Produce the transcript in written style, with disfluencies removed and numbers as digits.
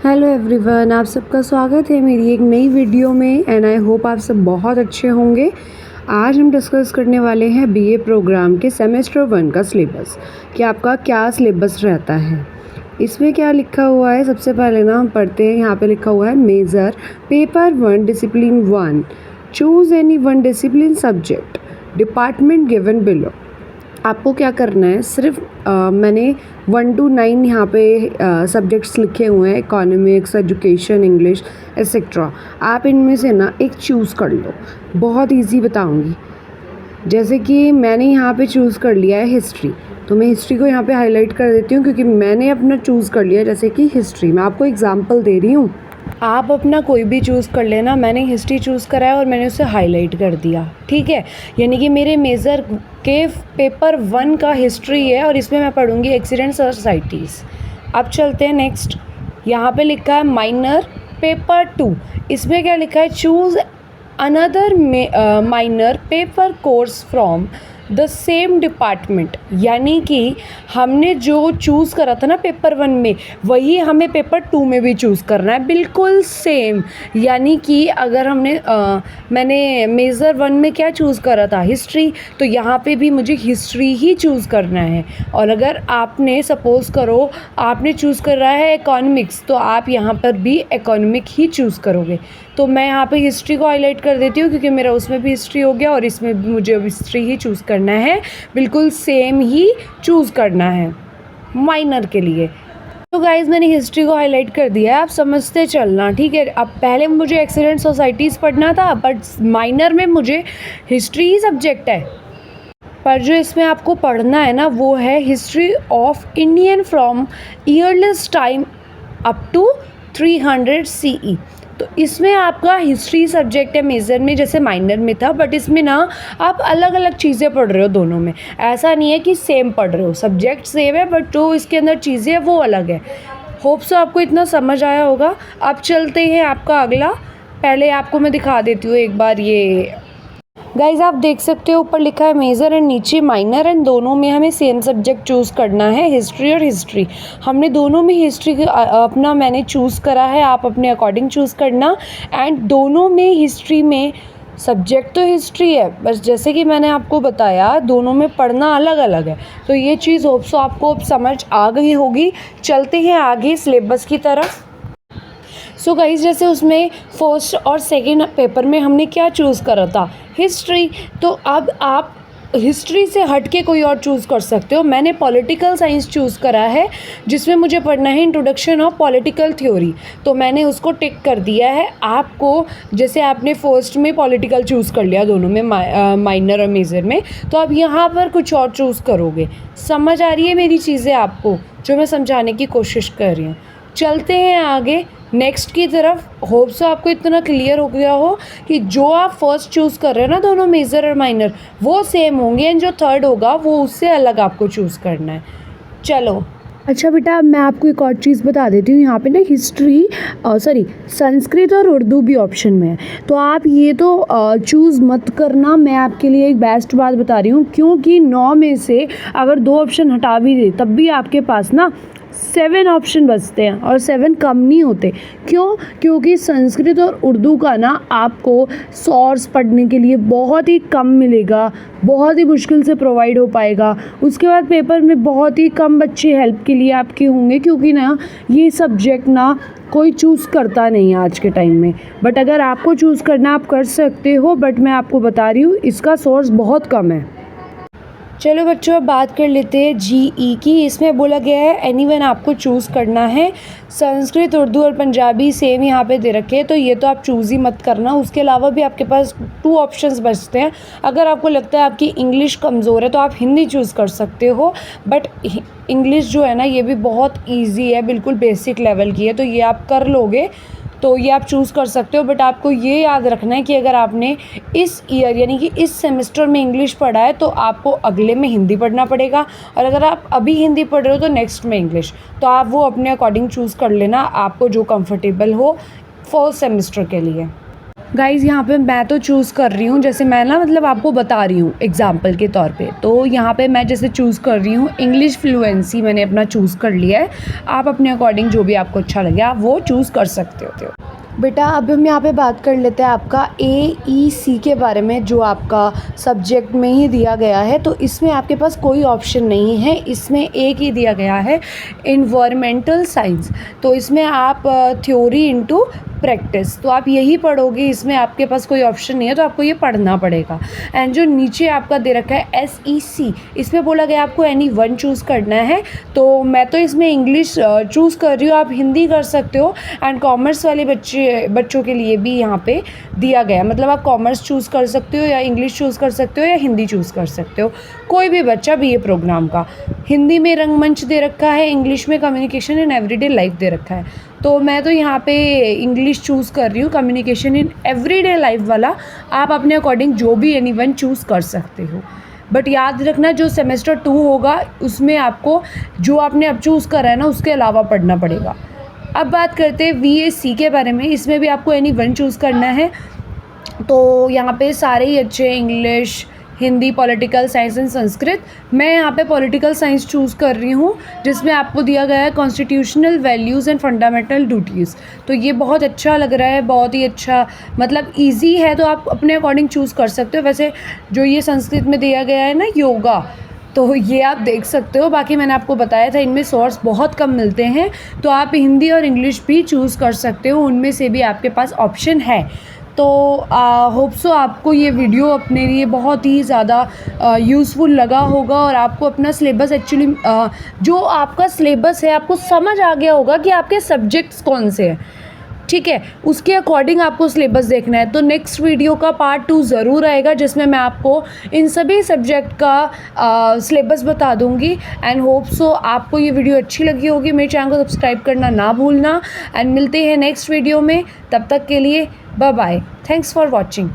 Hello everyone, आप सबका स्वागत है मेरी एक नई वीडियो में एंड आई होप आप सब बहुत अच्छे होंगे। आज हम डिस्कस करने वाले हैं बीए प्रोग्राम के सेमेस्टर 1 का सिलेबस कि आपका क्या सिलेबस रहता है। इसमें क्या लिखा हुआ है, सबसे पहले ना हम पढ़ते हैं। यहाँ पे लिखा हुआ है major paper 1 discipline 1, choose any one discipline subject, department given below. आपको क्या करना है, सिर्फ मैंने 1 to 9 यहाँ पे सब्जेक्ट्स लिखे हुए हैं, इकोनॉमिक्स, एजुकेशन, इंग्लिश एक्सेट्रा। आप इनमें से ना एक चूज़ कर लो। बहुत इजी बताऊँगी। जैसे कि मैंने यहाँ पे चूज़ कर लिया है हिस्ट्री, तो मैं हिस्ट्री को यहाँ पे हाईलाइट कर देती हूँ क्योंकि मैंने अपना चूज़ कर लिया। जैसे कि हिस्ट्री, मैं आपको एग्जांपल दे रही हूँ, आप अपना कोई भी चूज़ कर लेना। मैंने हिस्ट्री चूज़ करा है और मैंने उसे हाईलाइट कर दिया, ठीक है। यानी कि मेरे मेजर के पेपर 1 का हिस्ट्री है और इसमें मैं पढ़ूंगी एक्सीडेंट्स और सोसाइटीज़। अब चलते हैं नेक्स्ट। यहाँ पे लिखा है माइनर पेपर 2। इसमें क्या लिखा है, choose another minor paper course from the same department. यानी कि हमने जो चूज़ करा था ना पेपर 1 में, वही हमें पेपर 2 में भी चूज़ करना है, बिल्कुल सेम। यानी कि अगर मैंने मेजर 1 में क्या चूज़ करा था, हिस्ट्री, तो यहाँ पे भी मुझे हिस्ट्री ही चूज़ करना है। और अगर आपने सपोज़ करो आपने चूज़ कर रहा है इकोनॉमिक्स, तो आप यहाँ पर भी इकोनॉमिक ही चूज़ करोगे। तो मैं यहाँ पे हिस्ट्री को हाईलाइट कर देती हूँ क्योंकि मेरा उसमें भी हिस्ट्री हो गया और इसमें भी मुझे अब हिस्ट्री ही चूज़ करना है, बिल्कुल सेम ही चूज़ करना है माइनर के लिए। तो गाइज़ मैंने हिस्ट्री को हाईलाइट कर दिया है, आप समझते चलना, ठीक है। अब पहले मुझे एक्सीडेंट सोसाइटीज़ पढ़ना था, बट माइनर में मुझे हिस्ट्री ही सब्जेक्ट है। पर जो इसमें आपको पढ़ना है ना, वो है history of Indian from earliest time up to 300 CE। तो इसमें आपका हिस्ट्री सब्जेक्ट है मेजर में, जैसे माइनर में था, बट इसमें ना आप अलग अलग चीज़ें पढ़ रहे हो दोनों में। ऐसा नहीं है कि सेम पढ़ रहे हो, सब्जेक्ट सेम है बट जो इसके अंदर चीज़ें हैं वो अलग है। होप सो आपको इतना समझ आया होगा। अब चलते हैं आपका अगला। पहले आपको मैं दिखा देती हूँ एक बार। ये गाइज आप देख सकते हो ऊपर लिखा है मेजर एंड नीचे माइनर, एंड दोनों में हमें सेम सब्जेक्ट चूज़ करना है, हिस्ट्री और हिस्ट्री। हमने दोनों में हिस्ट्री अपना मैंने चूज़ करा है, आप अपने अकॉर्डिंग चूज़ करना। एंड दोनों में हिस्ट्री में सब्जेक्ट तो हिस्ट्री है, बस जैसे कि मैंने आपको बताया दोनों में पढ़ना अलग अलग है। तो ये चीज़ होप सो आपको अब समझ आ गई होगी। चलते हैं आगे सिलेबस की तरफ। सो गाइस, जैसे उसमें फर्स्ट और सेकंड पेपर में हमने क्या चूज़ करा था, हिस्ट्री। तो अब आप हिस्ट्री से हट के कोई और चूज़ कर सकते हो। मैंने पॉलिटिकल साइंस चूज़ करा है, जिसमें मुझे पढ़ना है इंट्रोडक्शन ऑफ पॉलिटिकल थ्योरी, तो मैंने उसको टिक कर दिया है। आपको जैसे आपने फर्स्ट में पॉलिटिकल चूज़ कर लिया दोनों में, माइनर और मेजर में, तो अब यहाँ पर कुछ और चूज़ करोगे। समझ आ रही है मेरी चीज़ें आपको, जो मैं समझाने की कोशिश कर रही हूँ। चलते हैं आगे नेक्स्ट की तरफ। होप सो आपको इतना क्लियर हो गया हो कि जो आप फर्स्ट चूज़ कर रहे हैं ना, दोनों मेजर और माइनर, वो सेम होंगे, एंड जो थर्ड होगा वो उससे अलग आपको चूज़ करना है। चलो अच्छा बेटा, अब मैं आपको एक और चीज़ बता देती हूँ। यहाँ पे ना हिस्ट्री संस्कृत और उर्दू भी ऑप्शन में है, तो आप ये तो चूज़ मत करना। मैं आपके लिए एक बेस्ट बात बता रही हूँ, क्योंकि 9 में से अगर 2 ऑप्शन हटा भी दे तब भी आपके पास ना 7 ऑप्शन बचते हैं, और 7 कम नहीं होते। क्यों? क्योंकि संस्कृत और उर्दू का ना आपको सोर्स पढ़ने के लिए बहुत ही कम मिलेगा, बहुत ही मुश्किल से प्रोवाइड हो पाएगा। उसके बाद पेपर में बहुत ही कम बच्चे हेल्प के लिए आपके होंगे, क्योंकि ना ये सब्जेक्ट ना कोई चूज़ करता नहीं है आज के टाइम में। बट अगर आपको चूज़ करना, आप कर सकते हो, बट मैं आपको बता रही हूँ इसका सोर्स बहुत कम है। चलो बच्चों, अब बात कर लेते हैं GE की। इसमें बोला गया है एनीवन आपको चूज़ करना है। संस्कृत, उर्दू और पंजाबी सेम यहाँ पे दे रखे हैं, तो ये तो आप चूज़ ही मत करना। उसके अलावा भी आपके पास 2 ऑप्शंस बचते हैं। अगर आपको लगता है आपकी इंग्लिश कमज़ोर है तो आप हिंदी चूज़ कर सकते हो, बट इंग्लिश जो है ना, ये भी बहुत ईजी है, बिल्कुल बेसिक लेवल की है, तो ये आप कर लोगे, तो ये आप चूज़ कर सकते हो। बट आपको ये याद रखना है कि अगर आपने इस ईयर यानी कि इस सेमेस्टर में इंग्लिश पढ़ा है, तो आपको अगले में हिंदी पढ़ना पड़ेगा, और अगर आप अभी हिंदी पढ़ रहे हो तो नेक्स्ट में इंग्लिश। तो आप वो अपने अकॉर्डिंग चूज़ कर लेना, आपको जो कंफर्टेबल हो फर्स्ट सेमेस्टर के लिए। गाइज़ यहाँ पे मैं तो चूज़ कर रही हूँ, जैसे मैं ना मतलब आपको बता रही हूँ एग्ज़ाम्पल के तौर पे। तो यहाँ पे मैं जैसे चूज़ कर रही हूँ इंग्लिश फ्लुएंसी, मैंने अपना चूज़ कर लिया है। आप अपने अकॉर्डिंग जो भी आपको अच्छा लगे आप वो चूज़ कर सकते हो। बेटा अब हम यहाँ पे बात कर लेते हैं आपका AEC के बारे में, जो आपका सब्जेक्ट में ही दिया गया है। तो इसमें आपके पास कोई ऑप्शन नहीं है, इसमें एक ही दिया गया है इन्वायरमेंटल साइंस। तो इसमें आप थ्योरी इनटू प्रैक्टिस, तो आप यही पढ़ोगे, इसमें आपके पास कोई ऑप्शन नहीं है, तो आपको ये पढ़ना पड़ेगा। एंड जो नीचे आपका दे रखा है SEC, इसमें बोला गया आपको एनी वन चूज़ करना है। तो मैं तो इसमें इंग्लिश चूज़ कर रही हूँ, आप हिंदी कर सकते हो। एंड कॉमर्स वाले बच्चों के लिए भी यहाँ पे दिया गया, मतलब आप कॉमर्स चूज़ कर सकते हो या इंग्लिश चूज़ कर सकते हो या हिंदी चूज़ कर सकते हो, कोई भी बच्चा BA प्रोग्राम का। हिंदी में रंगमंच दे रखा है, इंग्लिश में कम्युनिकेशन इन एवरीडे लाइफ दे रखा है। तो मैं तो यहाँ पे इंग्लिश चूज़ कर रही हूँ, कम्युनिकेशन इन एवरीडे लाइफ वाला। आप अपने अकॉर्डिंग जो भी एनी वन चूज़ कर सकते हो, बट याद रखना जो सेमेस्टर 2 होगा उसमें आपको जो आपने अब चूज़ करा है ना उसके अलावा पढ़ना पड़ेगा। अब बात करते हैं VAC के बारे में, इसमें भी आपको एनी वन चूज़ करना है। तो यहाँ पे सारे ही अच्छे हैं, English, Hindi, political science and Sanskrit. मैं यहाँ पे पॉलिटिकल साइंस चूज़ कर रही हूँ, जिसमें आपको दिया गया है constitutional values and fundamental duties. तो ये बहुत अच्छा लग रहा है, बहुत ही अच्छा, मतलब इजी है, तो आप अपने अकॉर्डिंग चूज़ कर सकते हो। वैसे जो ये संस्कृत में दिया गया है ना योगा, तो ये आप देख सकते हो। बाकी मैंने आपको बताया था इनमें सोर्स बहुत कम मिलते हैं, तो आप हिंदी और इंग्लिश भी चूज़ कर सकते हो, उनमें से भी आपके पास ऑप्शन है। तो होप सो आपको ये वीडियो अपने लिए बहुत ही ज़्यादा यूज़फुल लगा होगा, और आपको अपना सिलेबस एक्चुअली जो आपका सिलेबस है आपको समझ आ गया होगा कि आपके सब्जेक्ट्स कौन से हैं, ठीक है, उसके अकॉर्डिंग आपको सिलेबस देखना है। तो नेक्स्ट वीडियो का पार्ट 2 ज़रूर आएगा, जिसमें मैं आपको इन सभी सब्जेक्ट का सिलेबस बता दूंगी। एंड होप सो आपको ये वीडियो अच्छी लगी होगी। मेरे चैनल को सब्सक्राइब करना ना भूलना, एंड मिलते हैं नेक्स्ट वीडियो में। तब तक के लिए bye bye, thanks for watching.